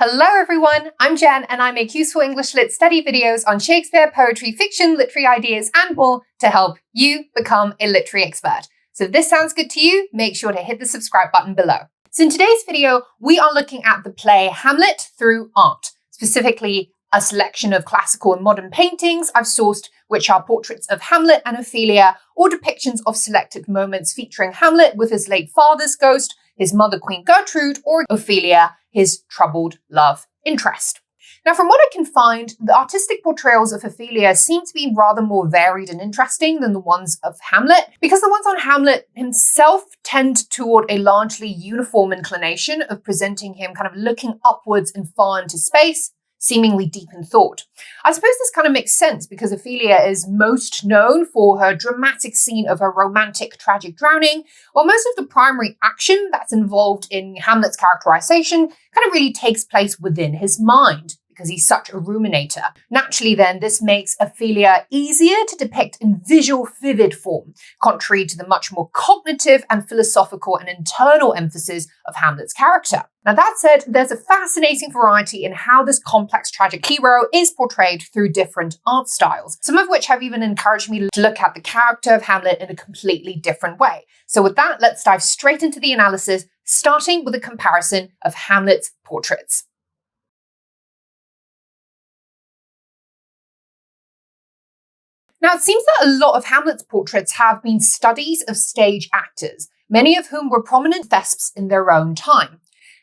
Hello everyone, I'm Jen and I make useful English Lit study videos on Shakespeare, poetry, fiction, literary ideas and more to help you become a literary expert. So if this sounds good to you, make sure to hit the subscribe button below. So in today's video, we are looking at the play Hamlet through art, specifically a selection of classical and modern paintings I've sourced, which are portraits of Hamlet and Ophelia, or depictions of selected moments featuring Hamlet with his late father's ghost, his mother Queen Gertrude, or Ophelia, his troubled love interest. Now, from what I can find, the artistic portrayals of Ophelia seem to be rather more varied and interesting than the ones of Hamlet, because the ones on Hamlet himself tend toward a largely uniform inclination of presenting him kind of looking upwards and far into space, seemingly deep in thought. I suppose this kind of makes sense because Ophelia is most known for her dramatic scene of her romantic tragic drowning, while most of the primary action that's involved in Hamlet's characterization kind of really takes place within his mind, because he's such a ruminator. Naturally then, this makes Ophelia easier to depict in visual, vivid form, contrary to the much more cognitive and philosophical and internal emphasis of Hamlet's character. Now that said, there's a fascinating variety in how this complex tragic hero is portrayed through different art styles, some of which have even encouraged me to look at the character of Hamlet in a completely different way. So with that, let's dive straight into the analysis, starting with a comparison of Hamlet's portraits. Now, it seems that a lot of Hamlet's portraits have been studies of stage actors, many of whom were prominent thespists in their own time.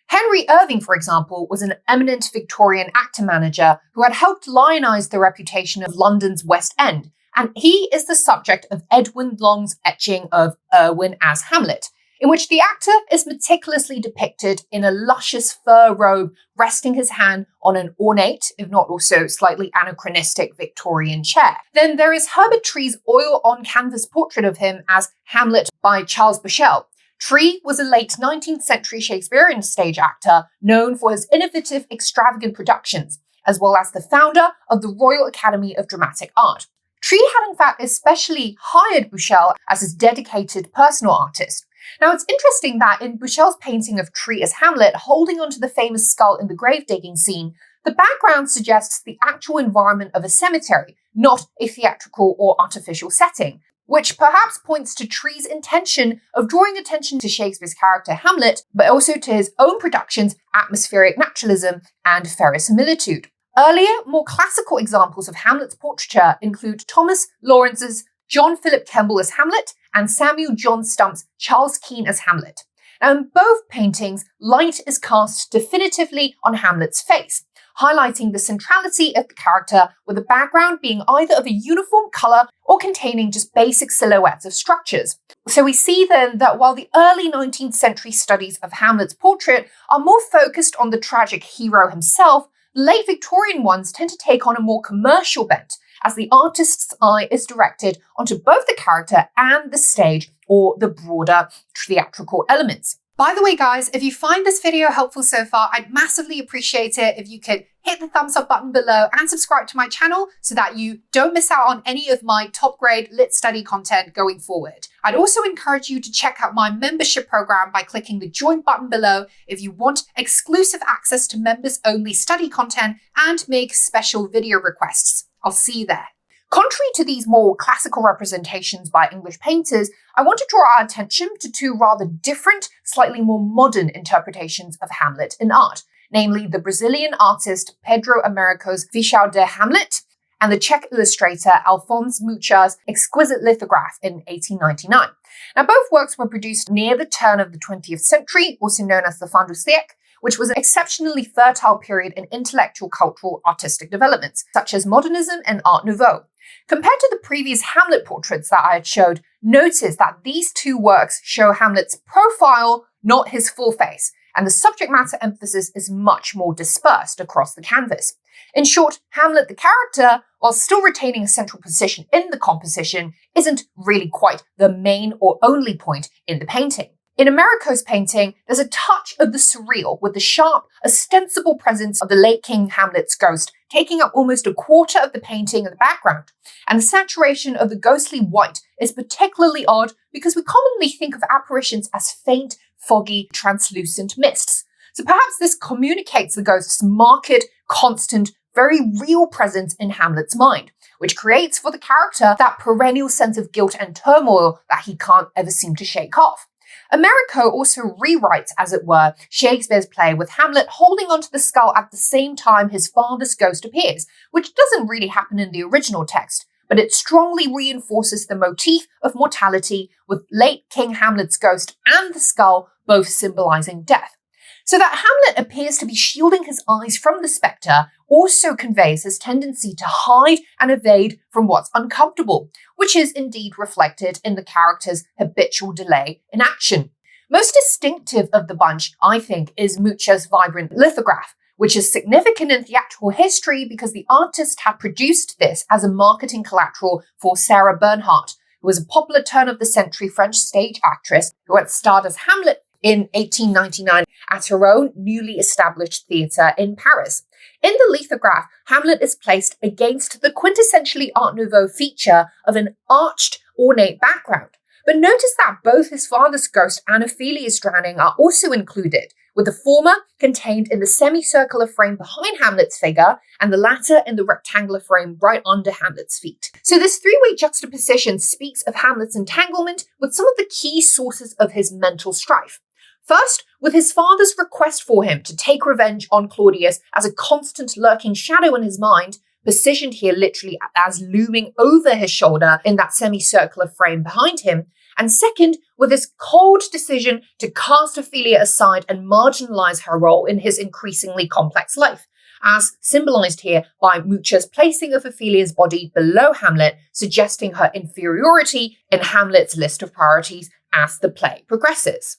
Henry Irving, for example, was an eminent Victorian actor-manager who had helped lionize the reputation of London's West End, and he is the subject of Edwin Long's etching of Erwin as Hamlet, in which the actor is meticulously depicted in a luscious fur robe, resting his hand on an ornate, if not also slightly anachronistic Victorian chair. Then there is Herbert Tree's oil-on-canvas portrait of him as Hamlet by Charles Bushell. Tree was a late 19th century Shakespearean stage actor known for his innovative, extravagant productions, as well as the founder of the Royal Academy of Dramatic Art. Tree had in fact especially hired Bushell as his dedicated personal artist. Now, it's interesting that in Bushell's painting of Tree as Hamlet holding onto the famous skull in the grave digging scene, the background suggests the actual environment of a cemetery, not a theatrical or artificial setting, which perhaps points to Tree's intention of drawing attention to Shakespeare's character Hamlet, but also to his own production's atmospheric naturalism and verisimilitude. Earlier, more classical examples of Hamlet's portraiture include Thomas Lawrence's John Philip Kemble as Hamlet and Samuel John Stump's Charles Keene as Hamlet. Now, in both paintings, light is cast definitively on Hamlet's face, highlighting the centrality of the character, with the background being either of a uniform colour or containing just basic silhouettes of structures. So we see then that while the early 19th century studies of Hamlet's portrait are more focused on the tragic hero himself, late Victorian ones tend to take on a more commercial bent, as the artist's eye is directed onto both the character and the stage, or the broader theatrical elements. By the way, guys, if you find this video helpful so far, I'd massively appreciate it if you could hit the thumbs up button below and subscribe to my channel so that you don't miss out on any of my top grade lit study content going forward. I'd also encourage you to check out my membership program by clicking the join button below if you want exclusive access to members only study content and make special video requests. I'll see you there. Contrary to these more classical representations by English painters, I want to draw our attention to two rather different, slightly more modern interpretations of Hamlet in art, namely the Brazilian artist Pedro Américo's Visual de Hamlet and the Czech illustrator Alphonse Mucha's exquisite lithograph in 1899. Now, both works were produced near the turn of the 20th century, also known as the fin du siècle, which was an exceptionally fertile period in intellectual, cultural, artistic developments, such as modernism and Art Nouveau. Compared to the previous Hamlet portraits that I had showed, notice that these two works show Hamlet's profile, not his full face, and the subject matter emphasis is much more dispersed across the canvas. In short, Hamlet the character, while still retaining a central position in the composition, isn't really quite the main or only point in the painting. In Américo's painting, there's a touch of the surreal with the sharp, ostensible presence of the late King Hamlet's ghost taking up almost a quarter of the painting in the background. And the saturation of the ghostly white is particularly odd because we commonly think of apparitions as faint, foggy, translucent mists. So perhaps this communicates the ghost's marked, constant, very real presence in Hamlet's mind, which creates for the character that perennial sense of guilt and turmoil that he can't ever seem to shake off. Americo also rewrites, as it were, Shakespeare's play with Hamlet holding onto the skull at the same time his father's ghost appears, which doesn't really happen in the original text, but it strongly reinforces the motif of mortality, with late King Hamlet's ghost and the skull both symbolizing death. So that Hamlet appears to be shielding his eyes from the spectre also conveys his tendency to hide and evade from what's uncomfortable, which is indeed reflected in the character's habitual delay in action. Most distinctive of the bunch, I think, is Mucha's vibrant lithograph, which is significant in theatrical history because the artist had produced this as a marketing collateral for Sarah Bernhardt, who was a popular turn-of-the-century French stage actress who had starred as Hamlet in 1899 at her own newly established theatre in Paris. In the lithograph, Hamlet is placed against the quintessentially Art Nouveau feature of an arched, ornate background. But notice that both his father's ghost and Ophelia's drowning are also included, with the former contained in the semicircular frame behind Hamlet's figure and the latter in the rectangular frame right under Hamlet's feet. So this three-way juxtaposition speaks of Hamlet's entanglement with some of the key sources of his mental strife. First, with his father's request for him to take revenge on Claudius as a constant lurking shadow in his mind, positioned here literally as looming over his shoulder in that semicircular frame behind him. And second, with his cold decision to cast Ophelia aside and marginalize her role in his increasingly complex life, as symbolized here by Mucha's placing of Ophelia's body below Hamlet, suggesting her inferiority in Hamlet's list of priorities as the play progresses.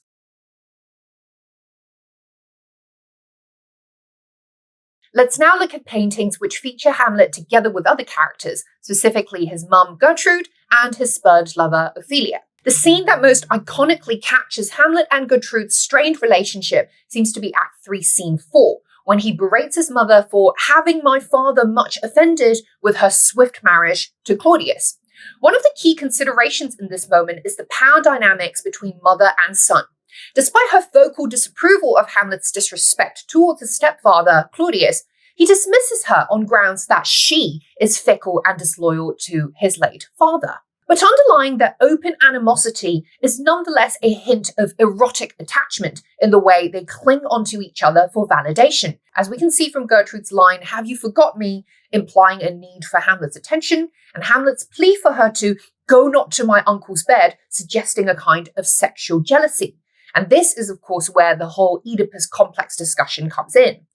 Let's now look at paintings which feature Hamlet together with other characters, specifically his mum Gertrude and his spurned lover Ophelia. The scene that most iconically captures Hamlet and Gertrude's strained relationship seems to be Act 3, Scene 4, when he berates his mother for having my father much offended with her swift marriage to Claudius. One of the key considerations in this moment is the power dynamics between mother and son. Despite her vocal disapproval of Hamlet's disrespect towards his stepfather, Claudius, he dismisses her on grounds that she is fickle and disloyal to his late father. But underlying their open animosity is nonetheless a hint of erotic attachment in the way they cling onto each other for validation, as we can see from Gertrude's line, "Have you forgot me?" implying a need for Hamlet's attention, and Hamlet's plea for her to go not to my uncle's bed, suggesting a kind of sexual jealousy. And this is, of course, where the whole Oedipus complex discussion comes in.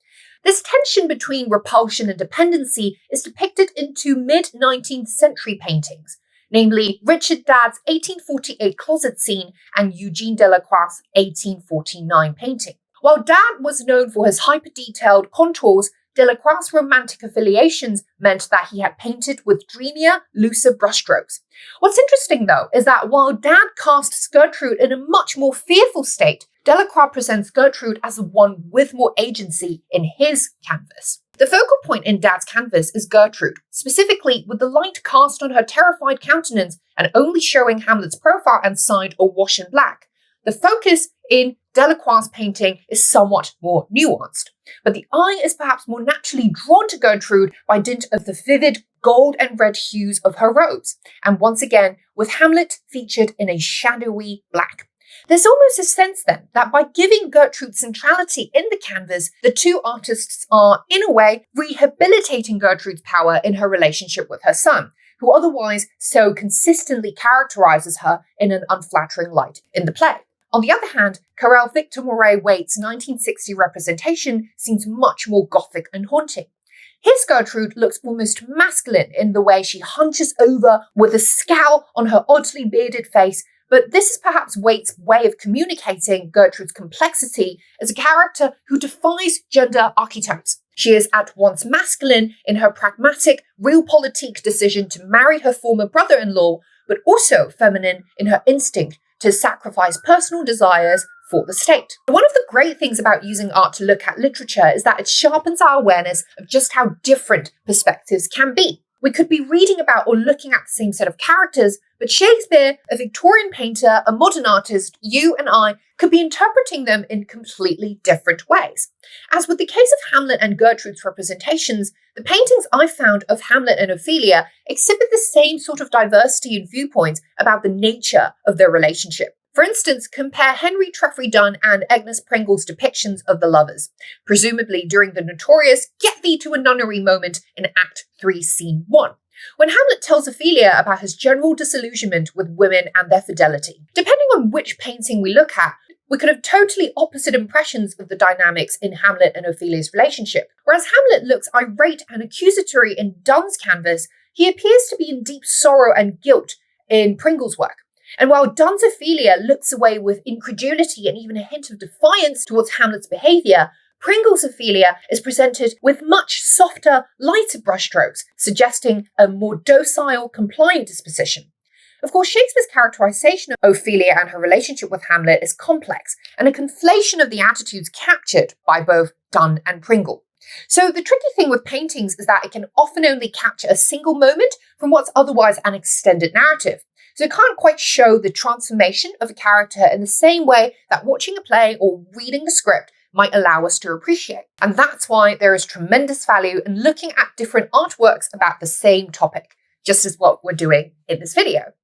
This tension between repulsion and dependency is depicted in two mid-19th century paintings, namely Richard Dad's 1848 closet scene and Eugene Delacroix's 1849 painting. While Dad was known for his hyper-detailed contours, Delacroix's romantic affiliations meant that he had painted with dreamier, looser brushstrokes. What's interesting, though, is that while Dad casts Gertrude in a much more fearful state, Delacroix presents Gertrude as the one with more agency in his canvas. The focal point in Dad's canvas is Gertrude, specifically with the light cast on her terrified countenance and only showing Hamlet's profile and side awash in black. The focus in Delacroix's painting is somewhat more nuanced, but the eye is perhaps more naturally drawn to Gertrude by dint of the vivid gold and red hues of her robes, and once again with Hamlet featured in a shadowy black. There's almost a sense then that by giving Gertrude centrality in the canvas, the two artists are, in a way, rehabilitating Gertrude's power in her relationship with her son, who otherwise so consistently characterizes her in an unflattering light in the play. On the other hand, Karel Victor Moray Waite's 1960 representation seems much more gothic and haunting. His Gertrude looks almost masculine in the way she hunches over with a scowl on her oddly bearded face, but this is perhaps Waite's way of communicating Gertrude's complexity as a character who defies gender archetypes. She is at once masculine in her pragmatic, realpolitik decision to marry her former brother-in-law, but also feminine in her instinct to sacrifice personal desires for the state. One of the great things about using art to look at literature is that it sharpens our awareness of just how different perspectives can be. We could be reading about or looking at the same set of characters, but Shakespeare, a Victorian painter, a modern artist, you and I could be interpreting them in completely different ways. As with the case of Hamlet and Gertrude's representations, the paintings I found of Hamlet and Ophelia exhibit the same sort of diversity in viewpoints about the nature of their relationship. For instance, compare Henry Treffry Dunn and Agnes Pringle's depictions of the lovers, presumably during the notorious "get thee to a nunnery" moment in Act 3, Scene 1, when Hamlet tells Ophelia about his general disillusionment with women and their fidelity. Depending on which painting we look at, we could have totally opposite impressions of the dynamics in Hamlet and Ophelia's relationship. Whereas Hamlet looks irate and accusatory in Dunn's canvas, he appears to be in deep sorrow and guilt in Pringle's work. And while Dunn's Ophelia looks away with incredulity and even a hint of defiance towards Hamlet's behaviour, Pringle's Ophelia is presented with much softer, lighter brushstrokes, suggesting a more docile, compliant disposition. Of course, Shakespeare's characterisation of Ophelia and her relationship with Hamlet is complex, and a conflation of the attitudes captured by both Dunn and Pringle. So the tricky thing with paintings is that it can often only capture a single moment from what's otherwise an extended narrative. So it can't quite show the transformation of a character in the same way that watching a play or reading the script might allow us to appreciate. And that's why there is tremendous value in looking at different artworks about the same topic, just as what we're doing in this video.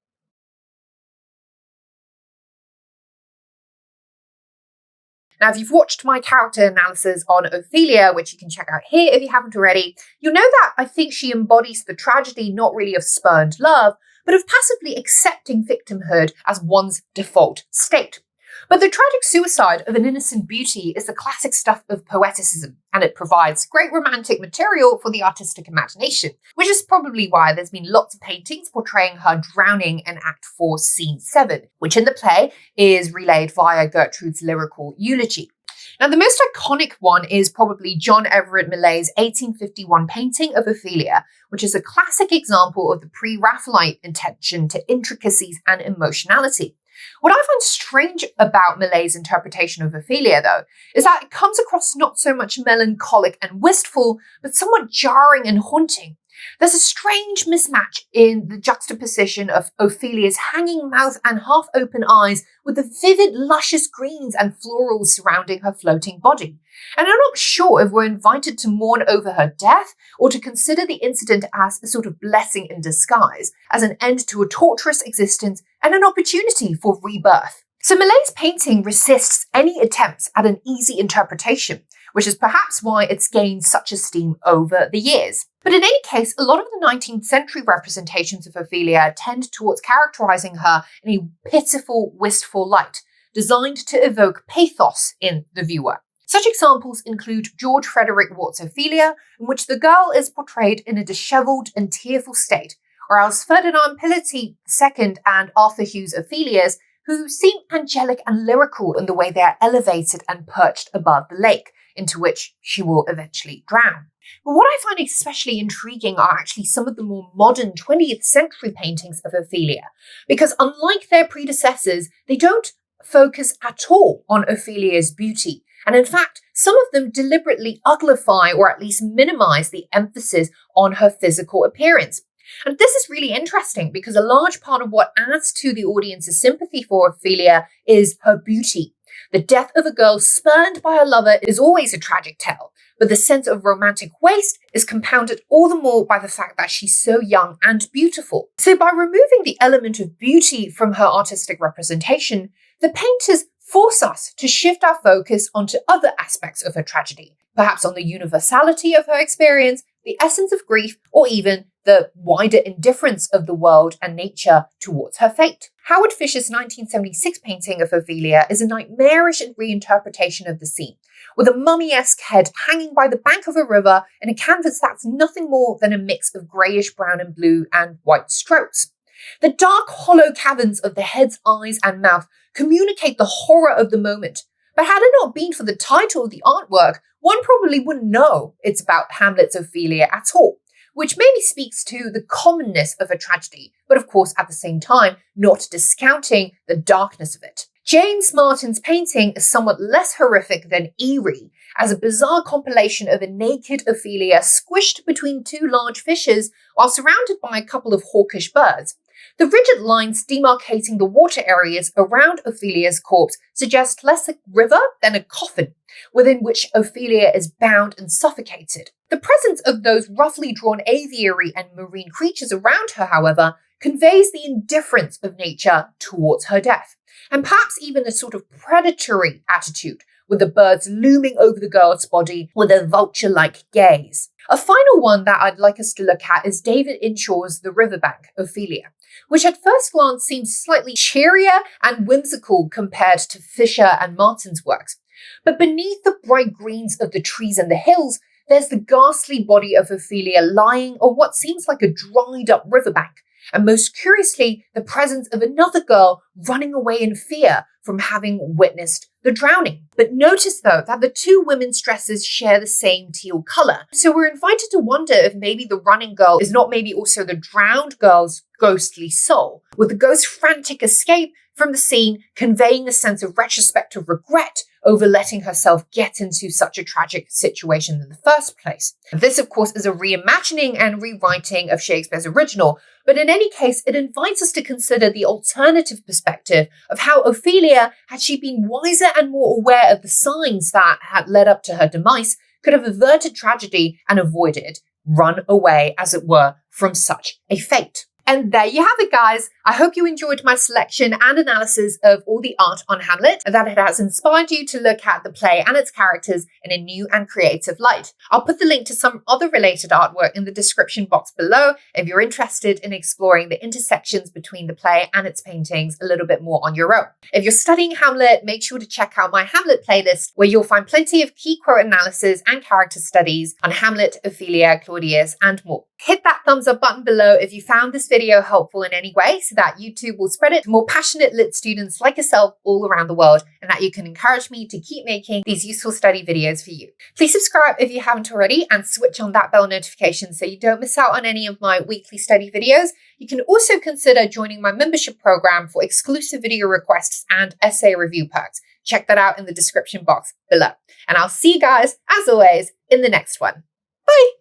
Now, if you've watched my character analysis on Ophelia, which you can check out here if you haven't already, you'll know that I think she embodies the tragedy not really of spurned love, but of passively accepting victimhood as one's default state. But the tragic suicide of an innocent beauty is the classic stuff of poeticism, and it provides great romantic material for the artistic imagination, which is probably why there's been lots of paintings portraying her drowning in Act 4, Scene 7, which in the play is relayed via Gertrude's lyrical eulogy. Now, the most iconic one is probably John Everett Millais' 1851 painting of Ophelia, which is a classic example of the pre-Raphaelite attention to intricacies and emotionality. What I find strange about Millais' interpretation of Ophelia, though, is that it comes across not so much melancholic and wistful, but somewhat jarring and haunting. There's a strange mismatch in the juxtaposition of Ophelia's hanging mouth and half-open eyes with the vivid, luscious greens and florals surrounding her floating body. And I'm not sure if we're invited to mourn over her death or to consider the incident as a sort of blessing in disguise, as an end to a torturous existence and an opportunity for rebirth. So Millais' painting resists any attempts at an easy interpretation, which is perhaps why it's gained such esteem over the years. But in any case, a lot of the 19th century representations of Ophelia tend towards characterising her in a pitiful, wistful light, designed to evoke pathos in the viewer. Such examples include George Frederick Wort's Ophelia, in which the girl is portrayed in a dishevelled and tearful state, or else Ferdinand Pelletier II and Arthur Hughes' Ophelias, who seem angelic and lyrical in the way they are elevated and perched above the lake, into which she will eventually drown. But what I find especially intriguing are actually some of the more modern 20th century paintings of Ophelia, because unlike their predecessors, they don't focus at all on Ophelia's beauty. And in fact, some of them deliberately uglify or at least minimize the emphasis on her physical appearance. And this is really interesting because a large part of what adds to the audience's sympathy for Ophelia is her beauty. The death of a girl spurned by a lover is always a tragic tale, but the sense of romantic waste is compounded all the more by the fact that she's so young and beautiful. So by removing the element of beauty from her artistic representation, the painters force us to shift our focus onto other aspects of her tragedy, perhaps on the universality of her experience, the essence of grief, or even the wider indifference of the world and nature towards her fate. Howard Fisher's 1976 painting of Ophelia is a nightmarish reinterpretation of the scene, with a mummy-esque head hanging by the bank of a river in a canvas that's nothing more than a mix of greyish brown and blue and white strokes. The dark, hollow caverns of the head's eyes and mouth communicate the horror of the moment, but had it not been for the title of the artwork, one probably wouldn't know it's about Hamlet's Ophelia at all, which maybe speaks to the commonness of a tragedy, but of course at the same time not discounting the darkness of it. James Martin's painting is somewhat less horrific than eerie, as a bizarre compilation of a naked Ophelia squished between two large fishes while surrounded by a couple of hawkish birds. The rigid lines demarcating the water areas around Ophelia's corpse suggest less a river than a coffin, within which Ophelia is bound and suffocated. The presence of those roughly drawn aviary and marine creatures around her, however, conveys the indifference of nature towards her death, and perhaps even a sort of predatory attitude, with the birds looming over the girl's body with a vulture-like gaze. A final one that I'd like us to look at is David Inshaw's The Riverbank, Ophelia, which at first glance seems slightly cheerier and whimsical compared to Fisher and Martin's works. But beneath the bright greens of the trees and the hills, there's the ghastly body of Ophelia lying on what seems like a dried-up riverbank, and most curiously, the presence of another girl running away in fear from having witnessed the drowning. But notice, though, that the two women's dresses share the same teal colour. So we're invited to wonder if maybe the running girl is not maybe also the drowned girl's ghostly soul, with the ghost's frantic escape from the scene conveying a sense of retrospective regret over letting herself get into such a tragic situation in the first place. This, of course, is a reimagining and rewriting of Shakespeare's original, but in any case, it invites us to consider the alternative perspective of how Ophelia, had she been wiser and more aware of the signs that had led up to her demise, could have averted tragedy and avoided, run away, as it were, from such a fate. And there you have it, guys. I hope you enjoyed my selection and analysis of all the art on Hamlet, and that it has inspired you to look at the play and its characters in a new and creative light. I'll put the link to some other related artwork in the description box below if you're interested in exploring the intersections between the play and its paintings a little bit more on your own. If you're studying Hamlet, make sure to check out my Hamlet playlist, where you'll find plenty of key quote analysis and character studies on Hamlet, Ophelia, Claudius, and more. Hit that thumbs up button below if you found this video helpful in any way, so that YouTube will spread it to more passionate lit students like yourself all around the world, and that you can encourage me to keep making these useful study videos for you. Please subscribe if you haven't already, and switch on that bell notification so you don't miss out on any of my weekly study videos. You can also consider joining my membership program for exclusive video requests and essay review perks. Check that out in the description box below. And I'll see you guys, as always, in the next one. Bye!